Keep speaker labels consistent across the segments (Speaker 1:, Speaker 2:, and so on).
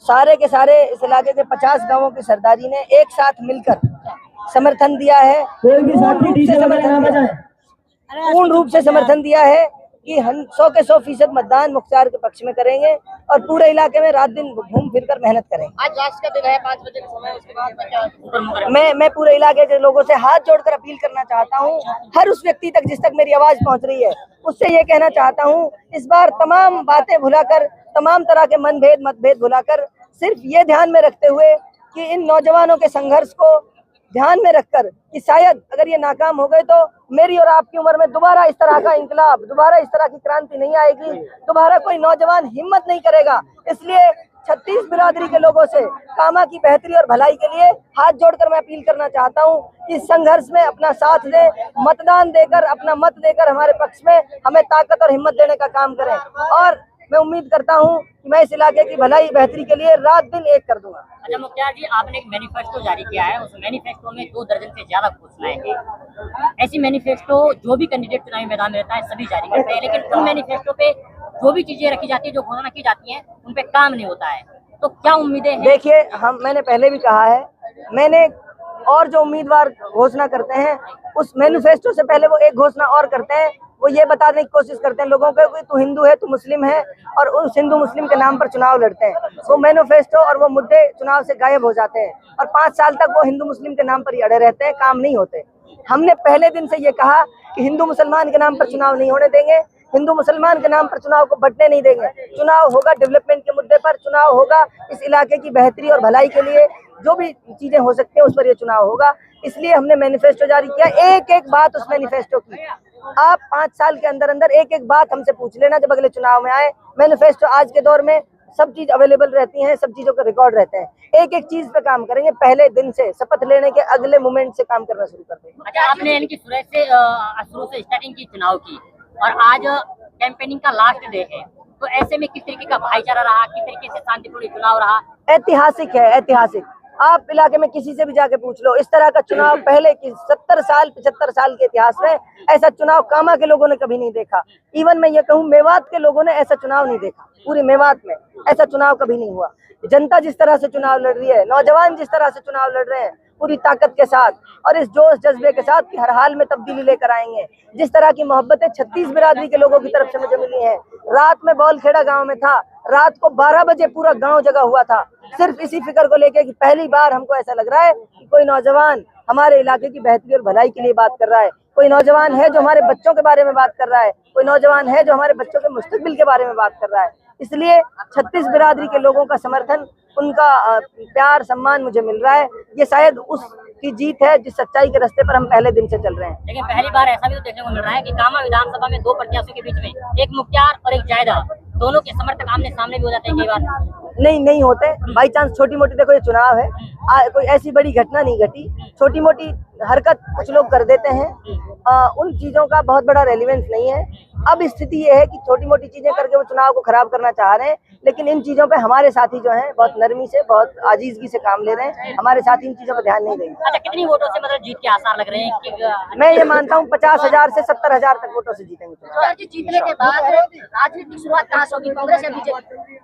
Speaker 1: सारे के सारे इस इलाके के 50 गांवों की सरदारी ने एक साथ मिलकर समर्थन दिया है। पूर्ण रूप से समर्थन दिया है कि हम 100 के 100% मतदान मुख्तार के पक्ष में करेंगे और पूरे इलाके में रात दिन घूम फिर कर मेहनत करेंगे।
Speaker 2: आज लास्ट का दिन है, 5 बजे का समय, उसके बाद
Speaker 1: मैं पूरे इलाके के लोगों से हाथ जोड़कर अपील करना चाहता हूं, हर उस व्यक्ति तक जिस तक मेरी आवाज पहुंच रही है उससे ये कहना चाहता हूं, इस बार तमाम बातें भुलाकर, तमाम तरह के मतभेद भुलाकर, सिर्फ ये ध्यान में रखते हुए कि इन नौजवानों के संघर्ष को ध्यान में रखकर कि शायद अगर ये नाकाम हो गए तो मेरी और आपकी उम्र में दोबारा इस तरह का इंकलाब, दोबारा इस तरह की क्रांति नहीं आएगी, दोबारा कोई नौजवान हिम्मत नहीं करेगा। इसलिए 36 बिरादरी के लोगों से कामा की बेहतरी और भलाई के लिए हाथ जोड़कर मैं अपील करना चाहता हूं कि इस संघर्ष में अपना साथ दें, मतदान देकर, अपना मत देकर हमारे पक्ष में हमें ताकत और हिम्मत देने का काम करें। और मैं उम्मीद करता हूं कि मैं इस इलाके की भलाई बेहतरी के लिए रात दिन एक कर दूंगा।
Speaker 2: अच्छा मुख्तार जी, आपने एक मैनिफेस्टो जारी किया है, उस मैनिफेस्टो में 2 दर्जन से ज्यादा घोषणाएं हैं। ऐसी मैनिफेस्टो जो भी कैंडिडेट चुनावी मैदान में रहता है सभी जारी करते हैं, लेकिन उन मैनिफेस्टो पे जो भी चीजें रखी जाती है, जो घोषणा की जाती है, उन पे काम नहीं होता है। तो क्या उम्मीदें हैं?
Speaker 1: देखिए, मैंने पहले भी कहा है, मैंने और जो उम्मीदवार घोषणा करते हैं उस मैनिफेस्टो से पहले वो एक घोषणा और करते हैं, वो ये बताने की कोशिश करते हैं लोगों को कि तू हिंदू है, तू मुस्लिम है, और उस हिंदू मुस्लिम के नाम पर चुनाव लड़ते हैं। वो मैनिफेस्टो और वो मुद्दे चुनाव से गायब हो जाते हैं और 5 साल तक वो हिंदू मुस्लिम के नाम पर ही अड़े रहते हैं, काम नहीं होते। हमने पहले दिन से ये कहा कि हिंदू मुसलमान के नाम पर चुनाव नहीं होने देंगे, हिंदू मुसलमान के नाम पर चुनाव को बंटने नहीं देंगे। चुनाव होगा डेवलपमेंट के मुद्दे पर, चुनाव होगा इस इलाके की बेहतरी और भलाई के लिए, जो भी चीजें हो सकती है उस पर ये चुनाव होगा। इसलिए हमने मैनिफेस्टो जारी किया। एक एक बात उस मैनिफेस्टो की आप 5 साल के अंदर अंदर एक एक बात हमसे पूछ लेना जब अगले चुनाव में आए। मैनिफेस्टो आज के दौर में सब चीज अवेलेबल रहती है, सब चीजों का रिकॉर्ड रहते हैं। एक एक चीज पे काम करेंगे, पहले दिन से शपथ लेने के अगले मोमेंट से काम करना शुरू कर देंगे।
Speaker 2: अच्छा, आपने इनकी शुरू से स्टार्टिंग की चुनाव की और आज कैंपेनिंग का लास्ट डे है, तो ऐसे में किस तरीके का भाईचारा रहा, किस तरीके से शांतिपूर्ण चुनाव रहा?
Speaker 1: ऐतिहासिक है, ऐतिहासिक। आप इलाके में किसी से भी जाके पूछ लो, इस तरह का चुनाव पहले की 70 साल 75 साल के इतिहास में ऐसा चुनाव कामा के लोगों ने कभी नहीं देखा। इवन मैं ये कहूँ मेवात के लोगों ने ऐसा चुनाव नहीं देखा, पूरे मेवात में ऐसा चुनाव कभी नहीं हुआ। जनता जिस तरह से चुनाव लड़ रही है, नौजवान जिस तरह से चुनाव लड़ रहे हैं पूरी ताकत के साथ और इस जोश जज्बे के साथ कि हर हाल में तब्दीली लेकर आएंगे, जिस तरह की मोहब्बतें 36 बिरादरी के लोगों की तरफ से मुझे मिली हैं। रात में बौलखेड़ा गांव में था, रात को 12 बजे पूरा गांव जगा हुआ था, सिर्फ इसी फिक्र को लेके कि पहली बार हमको ऐसा लग रहा है कि कोई नौजवान हमारे इलाके की बेहतरी और भलाई के लिए बात कर रहा है, कोई नौजवान है जो हमारे बच्चों के बारे में बात कर रहा है, कोई नौजवान है जो हमारे बच्चों के मुस्तकबिल के बारे में बात कर रहा है। इसलिए 36 बिरादरी के लोगों का समर्थन, उनका प्यार सम्मान मुझे मिल रहा है। ये शायद उसकी जीत है जिस सच्चाई के रास्ते पर हम पहले दिन से चल रहे हैं।
Speaker 2: लेकिन पहली बार ऐसा भी तो देखने को मिल रहा है कि कामा विधानसभा में 2 प्रत्याशियों के बीच में एक मुख्तार और एक जायदा, दोनों के समर्थक आमने सामने भी हो जाते हैं कई बार।
Speaker 1: नहीं होते, बाई चांस छोटी मोटी, देखो ये चुनाव है, कोई ऐसी बड़ी घटना नहीं घटी, छोटी मोटी हरकत कुछ लोग कर देते हैं, उन चीजों का बहुत बड़ा रेलिवेंस नहीं है। अब स्थिति ये है कि छोटी मोटी चीजें करके वो चुनाव को खराब करना चाह रहे हैं, लेकिन इन चीजों पे हमारे साथी जो हैं बहुत नरमी से, बहुत आजीजगी से काम ले रहे हैं। हमारे साथी इन चीजों पर ध्यान नहीं देंगे।
Speaker 2: अच्छा, कितनी वोटों से मतलब जीत के आसार लग रहे हैं कि?
Speaker 1: मैं ये मानता हूँ 50,000 से 70,000 तक वोटों से जीतेंगे।
Speaker 2: जीतने के बाद राजनीतिक शुरुआत कहाँ से होगी, कांग्रेस या बीजेपी?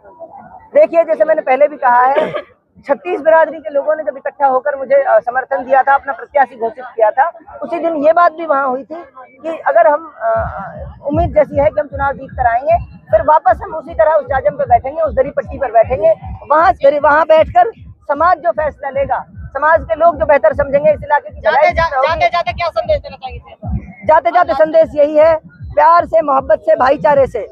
Speaker 1: देखिए, जैसे मैंने पहले भी कहा है, 36 बिरादरी के लोगों ने जब इकट्ठा होकर मुझे समर्थन दिया था, अपना प्रत्याशी घोषित किया था, उसी दिन ये बात भी वहाँ हुई थी कि अगर हम उम्मीद जैसी है कि हम चुनाव जीत कर आएंगे, फिर वापस हम उसी तरह उस जाजम पे बैठेंगे, उस दरी पट्टी पर बैठेंगे, वहाँ बैठकर समाज जो फैसला लेगा, समाज के लोग जो बेहतर समझेंगे इस इलाके की।
Speaker 2: जाते क्या संदेश देना चाहिए?
Speaker 1: जाते संदेश यही है, प्यार से, मोहब्बत से, भाईचारे से,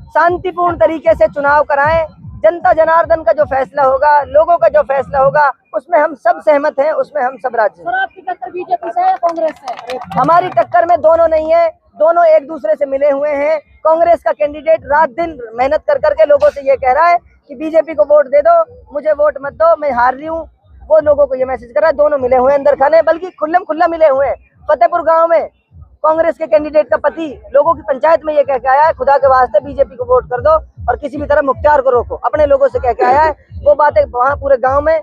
Speaker 1: शांतिपूर्ण तरीके से चुनाव कराएं। जनता जनार्दन का जो फैसला होगा, लोगों का जो फैसला होगा, उसमें हम सब सहमत हैं, उसमें हम सब राजी हैं।
Speaker 2: आपकी टक्कर बीजेपी से या कांग्रेस से?
Speaker 1: हमारी टक्कर में दोनों नहीं है, दोनों एक दूसरे से मिले हुए हैं। कांग्रेस का कैंडिडेट रात दिन मेहनत कर करके लोगों से ये कह रहा है कि बीजेपी को वोट दे दो, मुझे वोट मत दो, मैं हार रही हूँ। वो लोगों को ये मैसेज कर रहा है। दोनों मिले हुए हैं अंदर खाने, बल्कि खुल्ला मिले हुए हैं। फतेहपुर गाँव में कांग्रेस के कैंडिडेट का पति लोगों की पंचायत में ये कह के आया है, खुदा के वास्ते बीजेपी को वोट कर दो और किसी भी तरह मुख्तार को रोको, अपने लोगों से कह के आया है। वो बातें वहाँ पूरे गांव में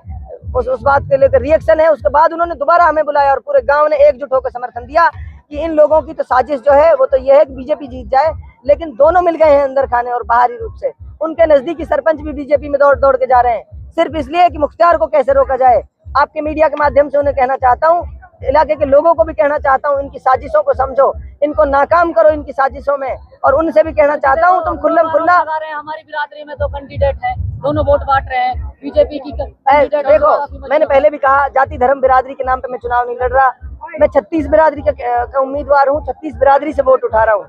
Speaker 1: उस बात के लेकर रिएक्शन है। उसके बाद उन्होंने दोबारा हमें बुलाया और पूरे गांव ने एकजुट होकर समर्थन दिया कि इन लोगों की तो साजिश जो है वो तो ये है कि बीजेपी जीत जाए, लेकिन दोनों मिल गए हैं अंदर खाने और बाहरी रूप से। उनके नजदीकी सरपंच भी बीजेपी में दौड़ के जा रहे हैं। सिर्फ इसलिए कि मुख्तार को कैसे रोका जाए। आपके मीडिया के माध्यम से उन्हें कहना चाहता हूँ, इलाके के लोगों को भी कहना चाहता हूँ, इनकी साजिशों को समझो, इनको नाकाम करो इनकी साजिशों में। और उनसे भी कहना चाहता हूँ, तुम खुल्लम खुल्ला
Speaker 3: हमारी बिरादरी में 2 कैंडिडेट है, दोनों वोट बांट रहे हैं। बीजेपी की कैंडिडेट
Speaker 1: देखो, मैंने पहले भी कहा, जाति धर्म बिरादरी के नाम पे मैं चुनाव नहीं लड़ रहा। मैं 36 बिरादरी का उम्मीदवार हूँ, 36 बिरादरी से वोट उठा रहा हूँ।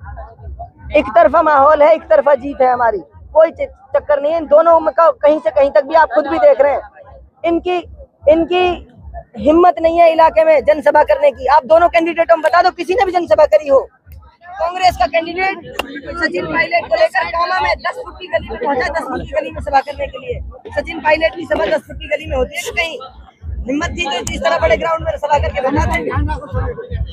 Speaker 1: एक तरफा माहौल है, एक तरफा जीत है हमारी, कोई चक्कर नहीं है इन दोनों में का। कहीं से कहीं तक भी आप खुद भी देख रहे हैं, इनकी हिम्मत नहीं है इलाके में जनसभा करने की। आप दोनों कैंडिडेटों में बता दो किसी ने भी जनसभा करी हो। कांग्रेस का कैंडिडेट सचिन पायलट को लेकर कामा में 10 फुट की गली में पहुंचा, 10 फुट की गली में सभा करने के लिए। सचिन पायलट की सभा 10 फुट की गली में होती है, कहीं हिम्मत थी तो इस तरह बड़े ग्राउंड में सभा करके बता दें।